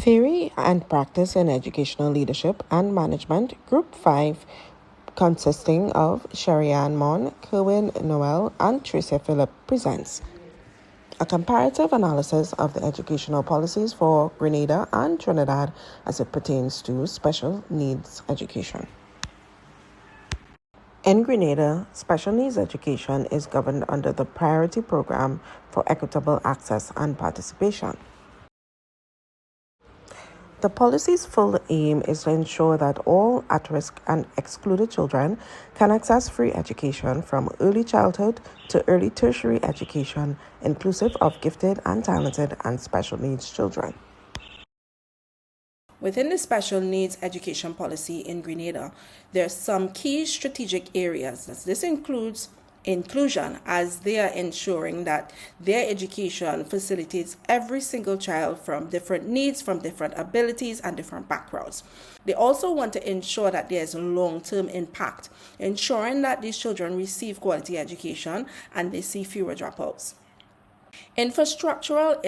Theory and Practice in Educational Leadership and Management, Group 5, consisting of Sherry-Ann Mon, Kerwin Noel, and Tricia Phillip, presents a comparative analysis of the educational policies for Grenada and Trinidad as it pertains to special needs education. In Grenada, special needs education is governed under the Priority Program for Equitable Access and Participation. The policy's full aim is to ensure that all at-risk and excluded children can access free education from early childhood to early tertiary education, inclusive of gifted and talented and special needs children. Within the special needs education policy in Grenada, there are some key strategic areas. This includes inclusion, as they are ensuring that their education facilitates every single child from different needs, from different abilities and different backgrounds. They also want to ensure that there's long-term impact, ensuring that these children receive quality education and they see fewer dropouts. Infrastructural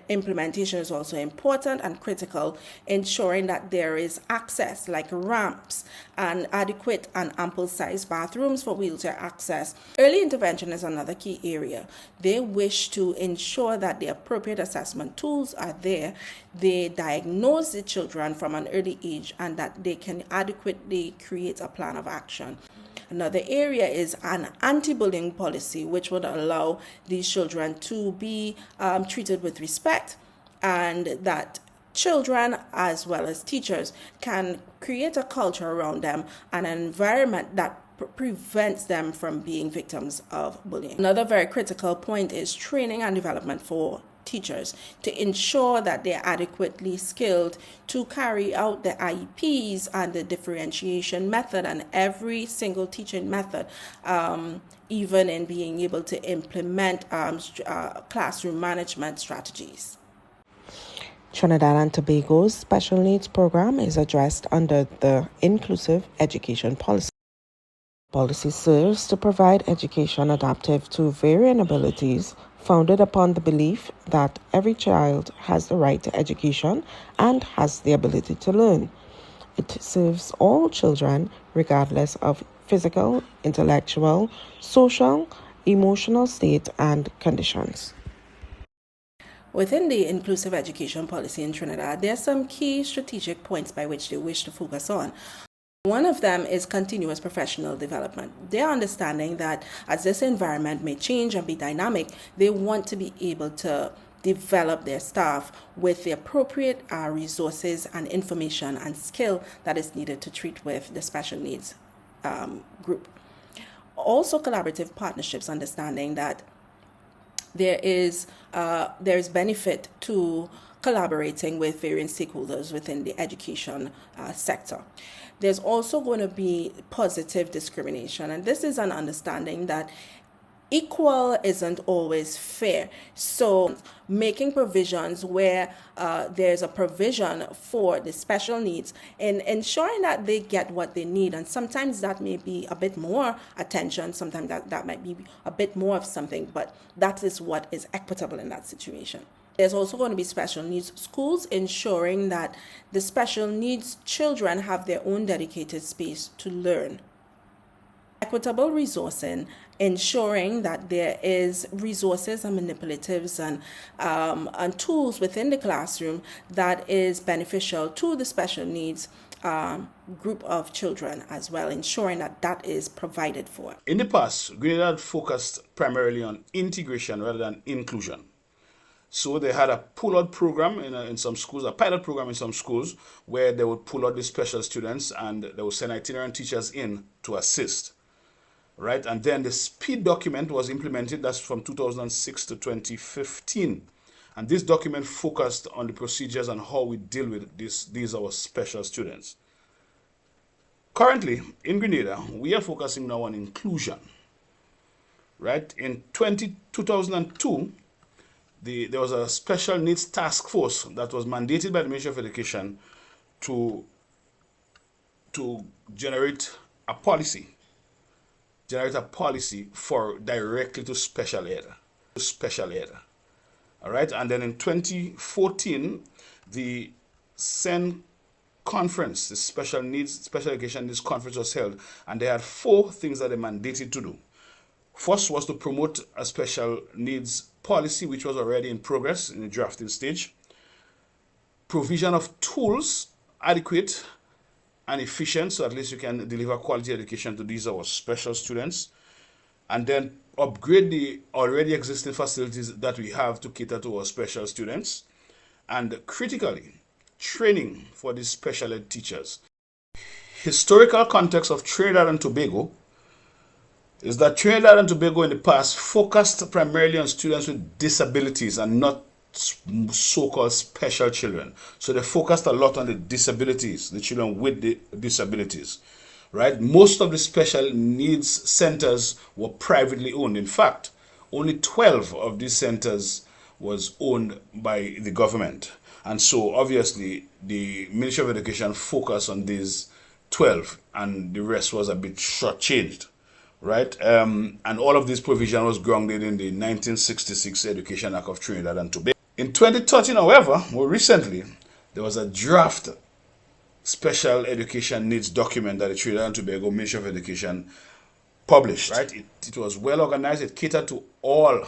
implementation is also important and critical, ensuring that there is access like ramps and adequate and ample sized bathrooms for wheelchair access. Early intervention is another key area. They wish to ensure that the appropriate assessment tools are there. They diagnose the children from an early age and that they can adequately create a plan of action. Another area is an anti-bullying policy, which would allow these children to be treated with respect, and that children as well as teachers can create a culture around them and an environment that prevents them from being victims of bullying. Another very critical point is training and development for teachers to ensure that they're adequately skilled to carry out the IEPs and the differentiation method and every single teaching method, even in being able to implement classroom management strategies. Trinidad and Tobago's special needs program is addressed under the Inclusive Education Policy. Policy serves to provide education adaptive to varying abilities, founded upon the belief that every child has the right to education and has the ability to learn. It serves all children regardless of physical, intellectual, social, emotional state and conditions. Within the inclusive education policy in Trinidad, there are some key strategic points by which they wish to focus on. One of them is continuous professional development. They're understanding that as this environment may change and be dynamic, they want to be able to develop their staff with the appropriate resources and information and skill that is needed to treat with the special needs group. Also collaborative partnerships, understanding that there's benefit to collaborating with various stakeholders within the education sector. There's also going to be positive discrimination, and this is an understanding that equal isn't always fair. So making provisions where there's a provision for the special needs and ensuring that they get what they need. And sometimes that may be a bit more attention, sometimes that might be a bit more of something, but that is what is equitable in that situation. There's also going to be special needs schools, ensuring that the special needs children have their own dedicated space to learn. Equitable resourcing, ensuring that there is resources and manipulatives and tools within the classroom that is beneficial to the special needs group of children as well, ensuring that that is provided for. In the past, Grenada focused primarily on integration rather than inclusion. So they had a pull-out program in some schools, a pilot program in some schools, where they would pull out the special students and they would send itinerant teachers in to assist. Right? And then the SPEED document was implemented. That's from 2006 to 2015. And this document focused on the procedures and how we deal with these our special students. Currently, in Grenada, we are focusing now on inclusion. Right? In 2002, there was a special needs task force that was mandated by the Ministry of Education to generate a policy for directly to special ed. All right, and then in 2014, the SEN conference, the special education needs conference was held, and they had 4 things that they mandated to do. First was to promote a special needs policy, which was already in progress in the drafting stage. Provision of tools adequate and efficient, so at least you can deliver quality education to these our special students. And then upgrade the already existing facilities that we have to cater to our special students. And critically, training for these special ed teachers. Historical context of Trinidad and Tobago is that Trinidad and Tobago in the past focused primarily on students with disabilities and not so-called special children. So they focused a lot on the disabilities, the children with the disabilities, right? Most of the special needs centers were privately owned. In fact, only 12 of these centers was owned by the government. And so obviously the Ministry of Education focused on these 12 and the rest was a bit shortchanged, right? And all of this provision was grounded in the 1966 Education Act of Trinidad and Tobago. In 2013, however, more recently, there was a draft special education needs document that the Trinidad and Tobago Ministry of Education published, right? It was well organized. It catered to all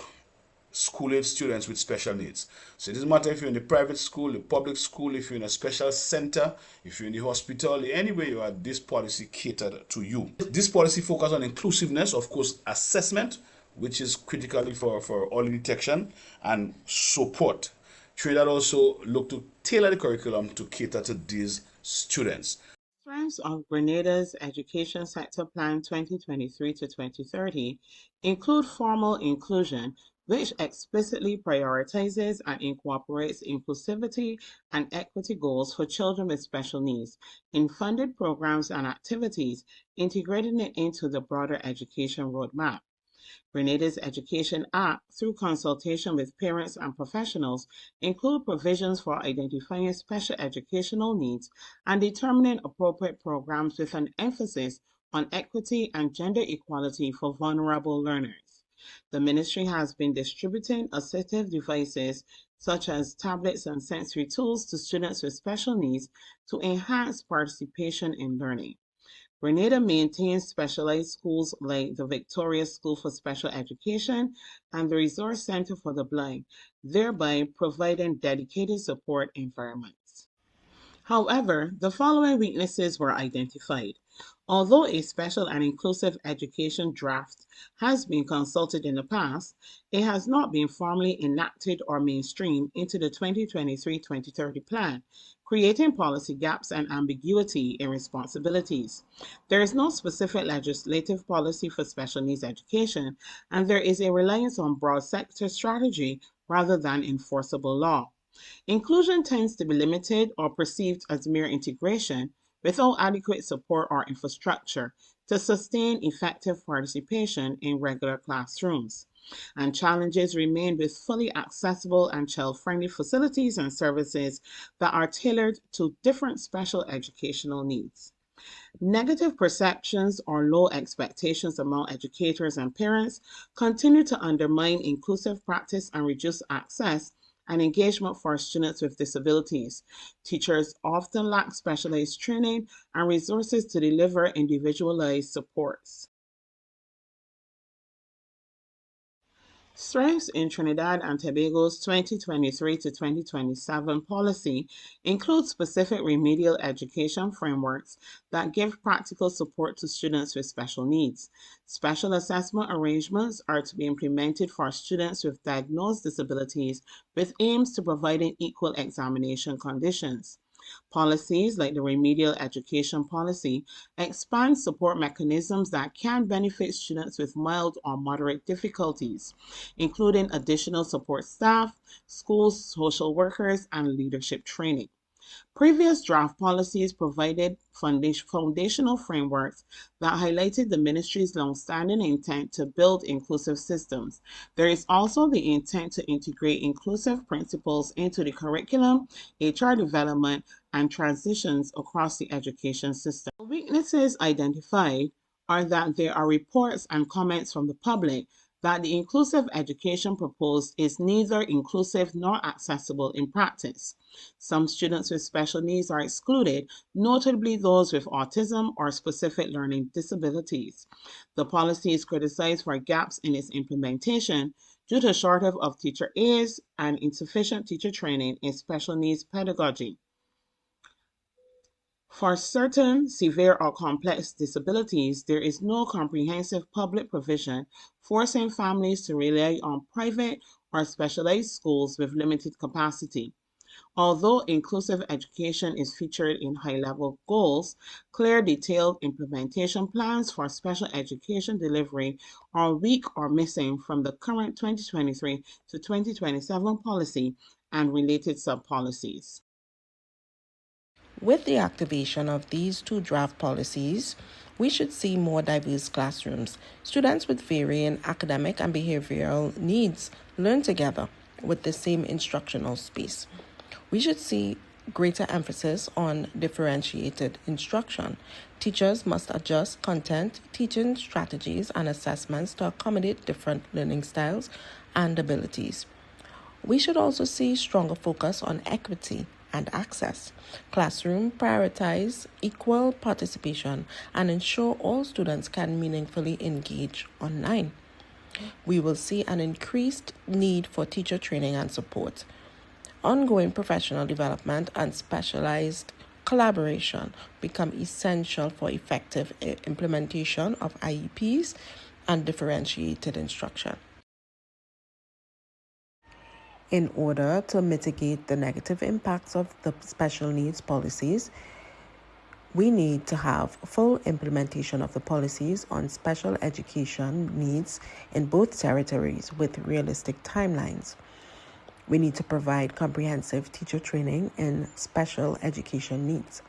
school-age students with special needs. So it doesn't matter if you're in the private school, the public school, if you're in a special center, if you're in the hospital, anywhere you are, this policy catered to you. This policy focuses on inclusiveness, of course, assessment, which is critically for early detection, and support. Trinidad also looked to tailor the curriculum to cater to these students. Strengths of Grenada's Education Sector Plan 2023 to 2030 include formal inclusion, which explicitly prioritizes and incorporates inclusivity and equity goals for children with special needs in funded programs and activities, integrating it into the broader education roadmap. Grenada's Education Act, through consultation with parents and professionals, include provisions for identifying special educational needs and determining appropriate programs with an emphasis on equity and gender equality for vulnerable learners. The ministry has been distributing assistive devices such as tablets and sensory tools to students with special needs to enhance participation in learning. Grenada maintains specialized schools like the Victoria School for Special Education and the Resource Center for the Blind, thereby providing dedicated support environments. However, the following weaknesses were identified. Although a special and inclusive education draft has been consulted in the past, it has not been formally enacted or mainstreamed into the 2023-2030 plan, creating policy gaps and ambiguity in responsibilities. There is no specific legislative policy for special needs education, and there is a reliance on broad sector strategy rather than enforceable law. Inclusion tends to be limited or perceived as mere integration without adequate support or infrastructure to sustain effective participation in regular classrooms. And challenges remain with fully accessible and child-friendly facilities and services that are tailored to different special educational needs. Negative perceptions or low expectations among educators and parents continue to undermine inclusive practice and reduce access and engagement for students with disabilities. Teachers often lack specialized training and resources to deliver individualized supports. Strengths in Trinidad and Tobago's 2023 to 2027 policy include specific remedial education frameworks that give practical support to students with special needs. Special assessment arrangements are to be implemented for students with diagnosed disabilities with aims to providing equal examination conditions. Policies like the remedial education policy expand support mechanisms that can benefit students with mild or moderate difficulties, including additional support staff, school social workers, and leadership training. Previous draft policies provided foundational frameworks that highlighted the ministry's long-standing intent to build inclusive systems. There is also the intent to integrate inclusive principles into the curriculum, HR development, and transitions across the education system. The weaknesses identified are that there are reports and comments from the public that the inclusive education proposed is neither inclusive nor accessible in practice. Some students with special needs are excluded, notably those with autism or specific learning disabilities. The policy is criticized for gaps in its implementation due to shortage of teacher aides and insufficient teacher training in special needs pedagogy. For certain severe or complex disabilities, there is no comprehensive public provision, forcing families to rely on private or specialized schools with limited capacity. Although inclusive education is featured in high-level goals, clear detailed implementation plans for special education delivery are weak or missing from the current 2023 to 2027 policy and related sub-policies. With the activation of these two draft policies, we should see more diverse classrooms. Students with varying academic and behavioral needs learn together with the same instructional space. We should see greater emphasis on differentiated instruction. Teachers must adjust content, teaching strategies, and assessments to accommodate different learning styles and abilities. We should also see stronger focus on equity and access. Classroom prioritize equal participation and ensure all students can meaningfully engage online. We will see an increased need for teacher training and support. Ongoing professional development and specialized collaboration become essential for effective implementation of IEPs and differentiated instruction. In order to mitigate the negative impacts of the special needs policies, we need to have full implementation of the policies on special education needs in both territories with realistic timelines. We need to provide comprehensive teacher training in special education needs.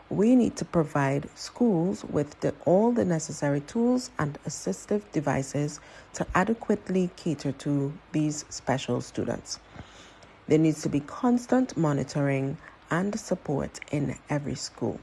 We need to provide schools with all the necessary tools and assistive devices to adequately cater to these special students. There needs to be constant monitoring and support in every school.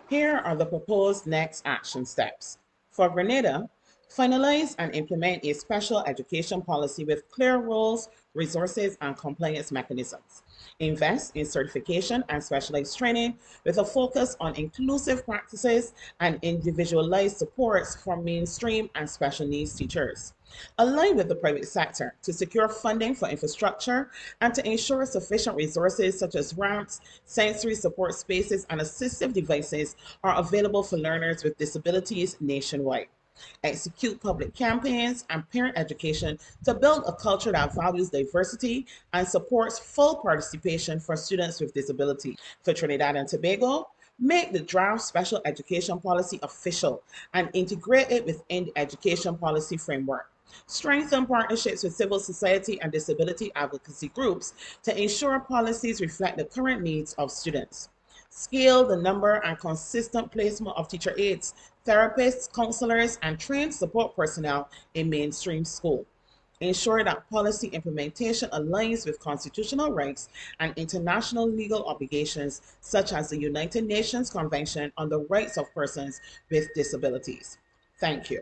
Here are the proposed next action steps. For Grenada, finalize and implement a special education policy with clear roles, resources, and compliance mechanisms. Invest in certification and specialized training with a focus on inclusive practices and individualized supports for mainstream and special needs teachers. Align with the private sector to secure funding for infrastructure and to ensure sufficient resources such as ramps, sensory support spaces, and assistive devices are available for learners with disabilities nationwide. Execute public campaigns and parent education to build a culture that values diversity and supports full participation for students with disabilities. For Trinidad and Tobago, make the draft special education policy official and integrate it within the education policy framework. Strengthen partnerships with civil society and disability advocacy groups to ensure policies reflect the current needs of students. Scale the number and consistent placement of teacher aides, therapists, counselors, and trained support personnel in mainstream school. Ensure that policy implementation aligns with constitutional rights and international legal obligations, such as the United Nations Convention on the Rights of Persons with Disabilities. Thank you.